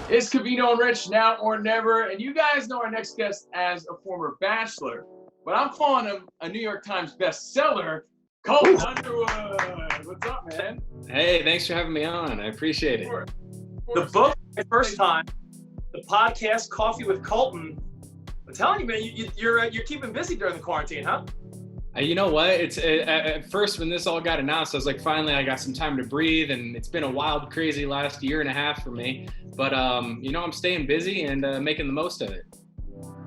It's Covino and Rich, now or never. And you guys know our next guest as a former Bachelor, but I'm calling him a New York Times bestseller, Colton Underwood. What's up, man? Hey, thanks for having me on. I appreciate it. The book, my first time. The podcast, Coffee with Colton. I'm telling you, man, you're keeping busy during the quarantine, huh? You know what? It's at first when this all got announced, I was like, finally, I got some time to breathe, and it's been a wild, crazy last year and a half for me. But I'm staying busy and making the most of it.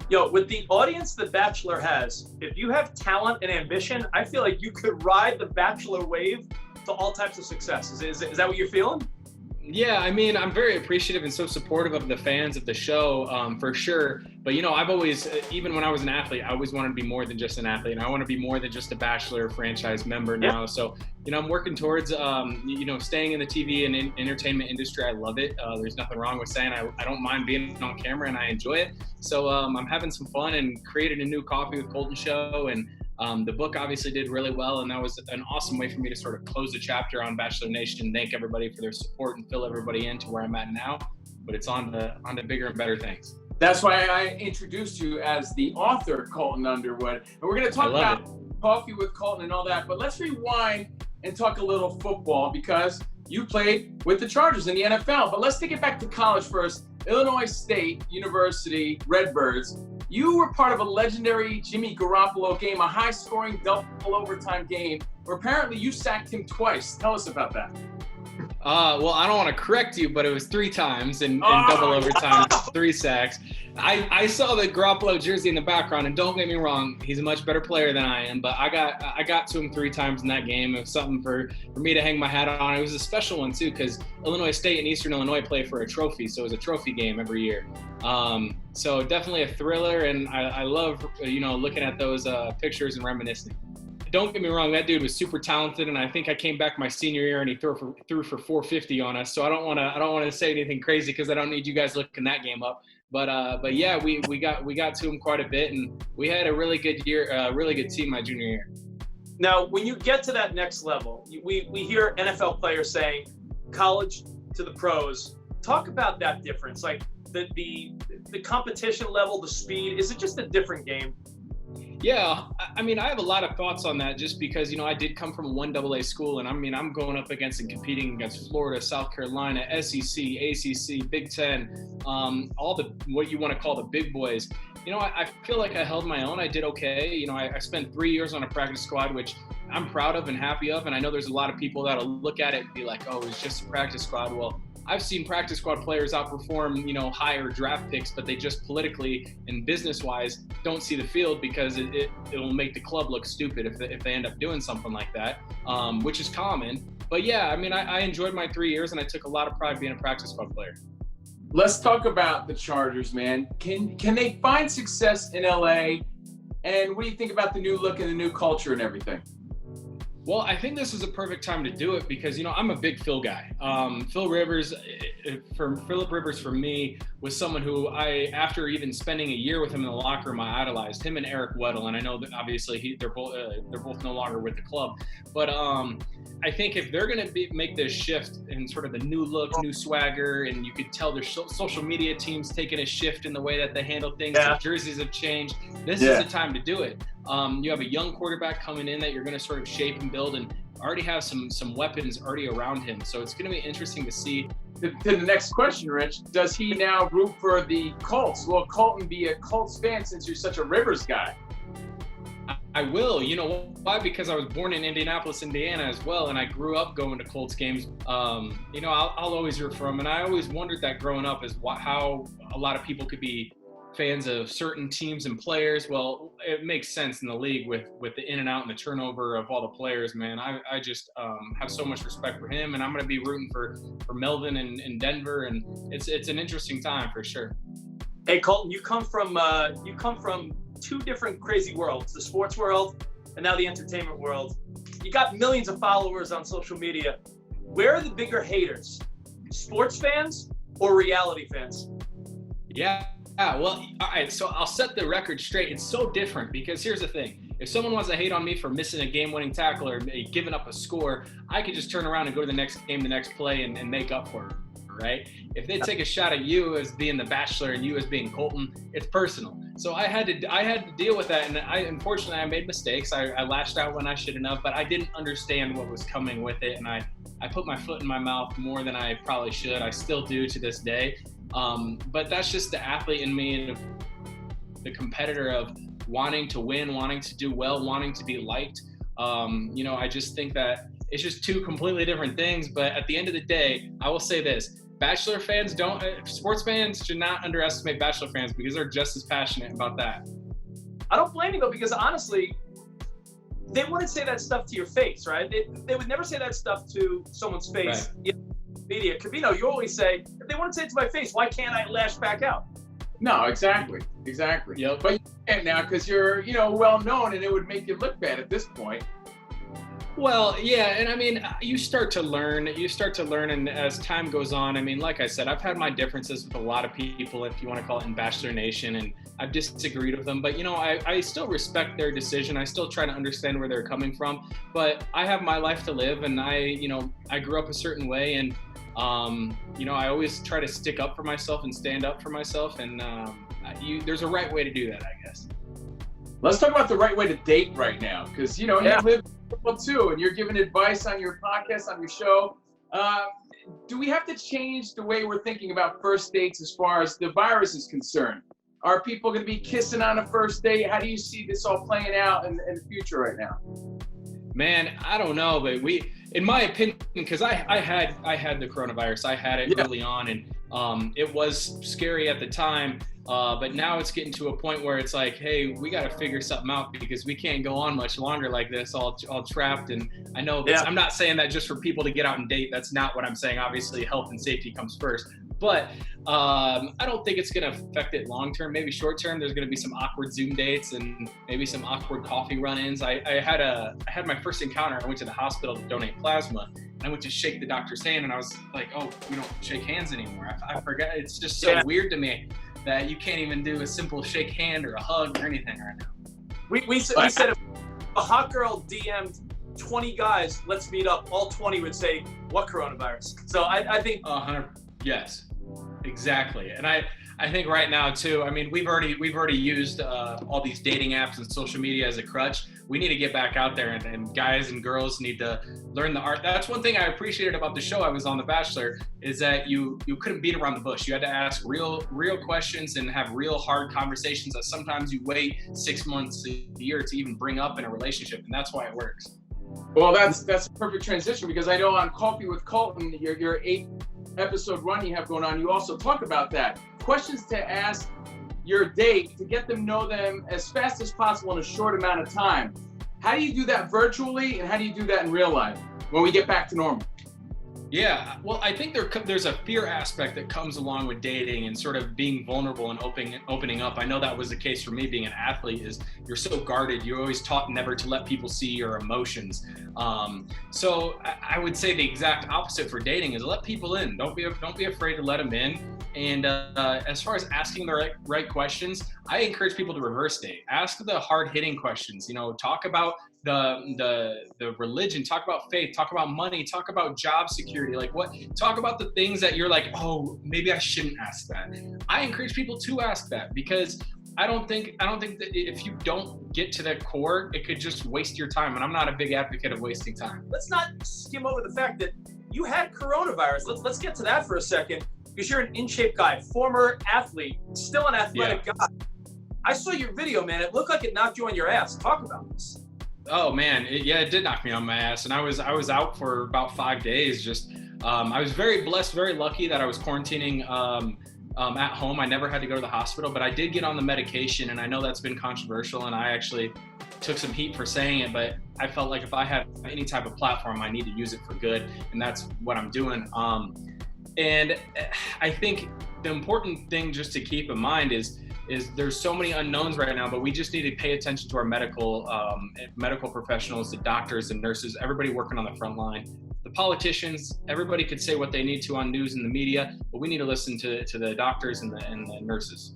Yo, with the audience The Bachelor has, if you have talent and ambition, I feel like you could ride the Bachelor wave to all types of success. Is that what you're feeling? Yeah, I mean, I'm very appreciative and so supportive of the fans of the show, for sure. But, I've always, even when I was an athlete, I always wanted to be more than just an athlete. And I want to be more than just a Bachelor franchise member now. So, I'm working towards, staying in the TV and entertainment industry. I love it. There's nothing wrong with saying I don't mind being on camera and I enjoy it. So I'm having some fun and created a new Coffee with Colton show. And the book obviously did really well, and that was an awesome way for me to sort of close the chapter on Bachelor Nation, thank everybody for their support and fill everybody in to where I'm at now. But it's on to bigger and better things. That's why I introduced you as the author, Colton Underwood. And we're going to talk about Coffee with Colton and all that. But let's rewind and talk a little football because you played with the Chargers in the NFL. But let's take it back to college first. Illinois State University Redbirds. You were part of a legendary Jimmy Garoppolo game, a high-scoring double overtime game, where apparently you sacked him twice. Tell us about that. Well, I don't want to correct you, but it was 3 times in double overtime, 3 sacks. I saw the Garoppolo jersey in the background, and don't get me wrong, he's a much better player than I am, but I got to him 3 times in that game. It was something for me to hang my hat on. It was a special one, too, because Illinois State and Eastern Illinois play for a trophy, so it was a trophy game every year. So definitely a thriller, and I love, looking at those pictures and reminiscing. Don't get me wrong, that dude was super talented, and I think I came back my senior year and he threw for 450 on us. So I don't want to say anything crazy because I don't need you guys looking that game up. But yeah, we got to him quite a bit, and we had a really good year, really good team my junior year. Now, when you get to that next level, we hear NFL players saying college to the pros. Talk about that difference, like the competition level, the speed. Is it just a different game? Yeah, I mean, I have a lot of thoughts on that just because, I did come from a 1AA school, and I'm going up against and competing against Florida, South Carolina, SEC, ACC, Big Ten, all the, what you want to call the big boys. I feel like I held my own. I did okay. I spent 3 years on a practice squad, which I'm proud of and happy of. And I know there's a lot of people that'll look at it and be like, oh, it's just a practice squad. Well, I've seen practice squad players outperform, higher draft picks, but they just politically and business-wise don't see the field because it will make the club look stupid if they end up doing something like that, which is common. But yeah, I mean, I enjoyed my 3 years, and I took a lot of pride being a practice squad player. Let's talk about the Chargers, man. Can they find success in LA? And what do you think about the new look and the new culture and everything? Well, I think this is a perfect time to do it because, I'm a big Phil guy. Philip Rivers for me was someone who after even spending a year with him in the locker room, I idolized him and Eric Weddle. And I know that obviously they're both no longer with the club. But I think if they're going to make this shift in sort of the new look, new swagger, and you could tell their social media team's taking a shift in the way that they handle things. Yeah. The jerseys have changed. This is the time to do it. You have a young quarterback coming in that you're going to sort of shape and build, and already have some weapons already around him. So it's going to be interesting to see. To the next question, Rich, does he now root for the Colts? Will Colton be a Colts fan since you're such a Rivers guy? I will. You know why? Because I was born in Indianapolis, Indiana as well, and I grew up going to Colts games. I'll always root for them, and I always wondered that growing up is how a lot of people could be fans of certain teams and players. Well, it makes sense in the league with the in and out and the turnover of all the players, man. I just have so much respect for him, and I'm going to be rooting for Melvin and Denver, and it's an interesting time for sure. Hey, Colton, you come from 2 different crazy worlds, the sports world and now the entertainment world. You got millions of followers on social media. Where are the bigger haters? Sports fans or reality fans? Yeah. Well, all right, so I'll set the record straight. It's so different because here's the thing. If someone wants to hate on me for missing a game-winning tackle or giving up a score, I could just turn around and go to the next game, the next play, and make up for it, right? If they take a shot at you as being the Bachelor and you as being Colton, it's personal. So I had to deal with that, and unfortunately I made mistakes. I lashed out when I shouldn't have, but I didn't understand what was coming with it, and I put my foot in my mouth more than I probably should. I still do to this day, but that's just the athlete in me and the competitor of wanting to win, wanting to do well, wanting to be liked. I just think that it's just two completely different things. But at the end of the day, I will say this: Bachelor fans sports fans should not underestimate Bachelor fans, because they're just as passionate about that. I don't blame you though, because honestly, they wouldn't say that stuff to your face, right? They would never say that stuff to someone's face. Right. Media. Cavino, you always say, if they wouldn't say it to my face, why can't I lash back out? No, exactly. Yep. But you can't now because you're, well known, and it would make you look bad at this point. Well, yeah, and I mean, you start to learn, and as time goes on, I mean, like I said, I've had my differences with a lot of people, if you want to call it in Bachelor Nation, and I've disagreed with them, but I still respect their decision. I still try to understand where they're coming from, but I have my life to live, and I grew up a certain way, and I always try to stick up for myself and stand up for myself, and there's a right way to do that, I guess. Let's talk about the right way to date right now, because you live football too, and you're giving advice on your podcast, on your show. Do we have to change the way we're thinking about first dates as far as the virus is concerned? Are people going to be kissing on a first date? How do you see this all playing out in the future right now? Man, I don't know, but in my opinion, because I had the coronavirus, I had it early on, and it was scary at the time. But now it's getting to a point where it's like, hey, we got to figure something out, because we can't go on much longer like this, all trapped. And I know I'm not saying that just for people to get out and date. That's not what I'm saying. Obviously, health and safety comes first. But I don't think it's going to affect it long term. Maybe short term, there's going to be some awkward Zoom dates and maybe some awkward coffee run-ins. I had my first encounter. I went to the hospital to donate plasma, and I went to shake the doctor's hand, and I was like, oh, we don't shake hands anymore. I forgot. It's just so weird to me that you can't even do a simple shake hand or a hug or anything right now. We said if a hot girl DM'd 20 guys, let's meet up, all 20 would say, what coronavirus? So I think 100. Yes, exactly. And I think right now too, I mean, we've already used all these dating apps and social media as a crutch. We need to get back out there, and guys and girls need to learn the art. That's one thing I appreciated about the show I was on, The Bachelor, is that you couldn't beat around the bush. You had to ask real questions and have real hard conversations that sometimes you wait 6 months, a year to even bring up in a relationship, and that's why it works. Well, that's a perfect transition, because I know on Coffee with Colton, your 8-episode run you have going on, you also talk about that. Questions to ask your date to get them know them as fast as possible in a short amount of time. How do you do that virtually, and how do you do that in real life when we get back to normal? Yeah, well, I think there's a fear aspect that comes along with dating and sort of being vulnerable and opening up. I know that was the case for me being an athlete, is you're so guarded. You're always taught never to let people see your emotions. So I would say the exact opposite for dating is let people in. Don't be afraid to let them in. And as far as asking the right questions, I encourage people to reverse date. Ask the hard-hitting questions. Talk about the religion, talk about faith, talk about money, talk about job security, talk about the things that you're like, oh, maybe I shouldn't ask that. I encourage people to ask that, because I don't think that if you don't get to the core, it could just waste your time, and I'm not a big advocate of wasting time. Let's not skim over the fact that you had coronavirus. Let's get to that for a second, because you're an in-shape guy, former athlete, still an athletic guy. I saw your video, man. It looked like it knocked you on your ass. Talk about this. Oh man, it did knock me on my ass, and I was out for about 5 days. I was very blessed, very lucky that I was quarantining at home. I never had to go to the hospital, but I did get on the medication, and I know that's been controversial, and I actually took some heat for saying it, but I felt like if I had any type of platform, I need to use it for good, and that's what I'm doing. And I think the important thing just to keep in mind is there's so many unknowns right now, but we just need to pay attention to our medical professionals, the doctors and nurses, everybody working on the front line. The politicians, everybody could say what they need to on news and the media, but we need to listen to the doctors and the nurses.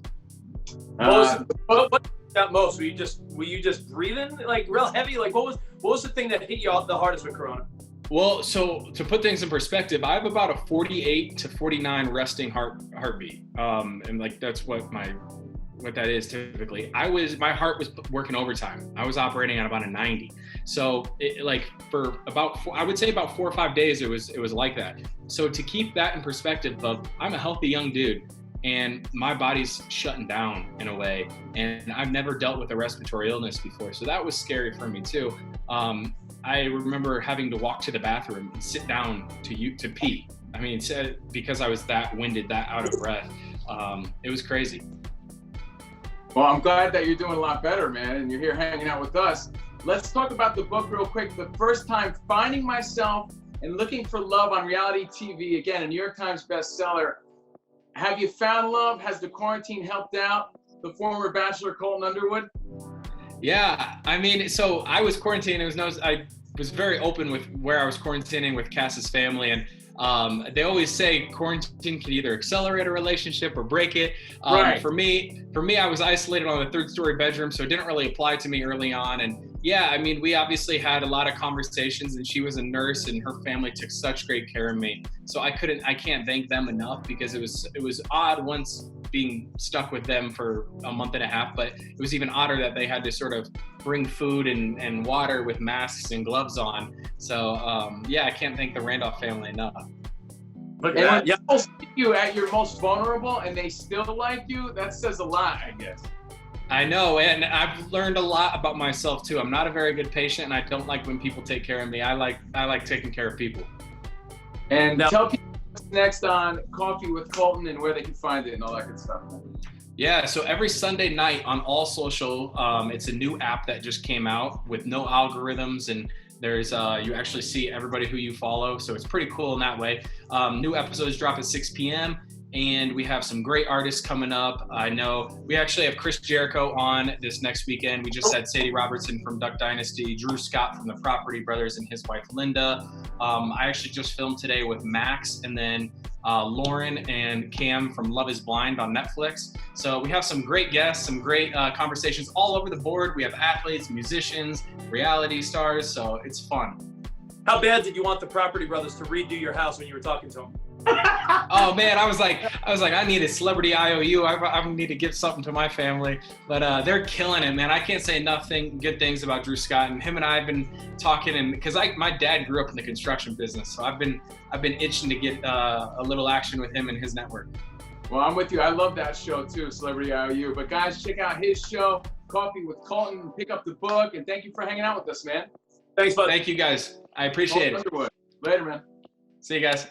What got most? Were you just breathing like real heavy? Like what was the thing that hit you the hardest with Corona? Well, so to put things in perspective, I have about a 48 to 49 resting heartbeat. And like that's what that is typically. My heart was working overtime. I was operating at about a 90. So for I would say about 4 or 5 days, it was like that. So to keep that in perspective of I'm a healthy young dude and my body's shutting down in a way, and I've never dealt with a respiratory illness before. So that was scary for me too. I remember having to walk to the bathroom and sit down to pee. I mean, because I was that winded, that out of breath. It was crazy. Well, I'm glad that you're doing a lot better, man, and you're here hanging out with us. Let's talk about the book real quick. The First Time Finding Myself and Looking for Love on Reality TV. Again, a New York Times bestseller. Have you found love? Has the quarantine helped out the former Bachelor Colton Underwood? Yeah, I mean, so I was quarantining. I was very open with where I was quarantining with Cass's family, and they always say quarantine can either accelerate a relationship or break it. Right. For me, I was isolated on a 3rd-story bedroom, so it didn't really apply to me early on. And yeah, I mean, we obviously had a lot of conversations, and she was a nurse, and her family took such great care of me. So I can't thank them enough, because it was odd once being stuck with them for a month and a half, but it was even odder that they had to sort of bring food and water with masks and gloves on. So yeah, I can't thank the Randolph family enough. Look at that. Yeah. People see you at your most vulnerable and they still like you. That says a lot, I guess. I know, and I've learned a lot about myself too. I'm not a very good patient, and I don't like when people take care of me. I like taking care of people. And tell people what's next on Coffee with Colton and where they can find it and all that good stuff. Yeah, so every Sunday night on all social, it's a new app that just came out with no algorithms, and there's you actually see everybody who you follow, so it's pretty cool in that way. New episodes drop at 6 p.m. and we have some great artists coming up. I know we actually have Chris Jericho on this next weekend. We just had Sadie Robertson from Duck Dynasty, Drew Scott from the Property Brothers and his wife Linda. I actually just filmed today with Max, and then Lauren and Cam from Love is Blind on Netflix. So we have some great guests, some great conversations all over the board. We have athletes, musicians, reality stars, so it's fun. How bad did you want the Property Brothers to redo your house when you were talking to them? Oh man, I was like, I need a celebrity IOU. I need to give something to my family. But they're killing it, man. I can't say nothing good things about Drew Scott, and him and I have been talking, and because my dad grew up in the construction business, so I've been itching to get a little action with him and his network. Well, I'm with you. I love that show too, Celebrity IOU. But guys, check out his show, Coffee with Colton. Pick up the book, and thank you for hanging out with us, man. Thanks, bud. Thank you, guys. I appreciate it. Underwood. Later, man. See you guys.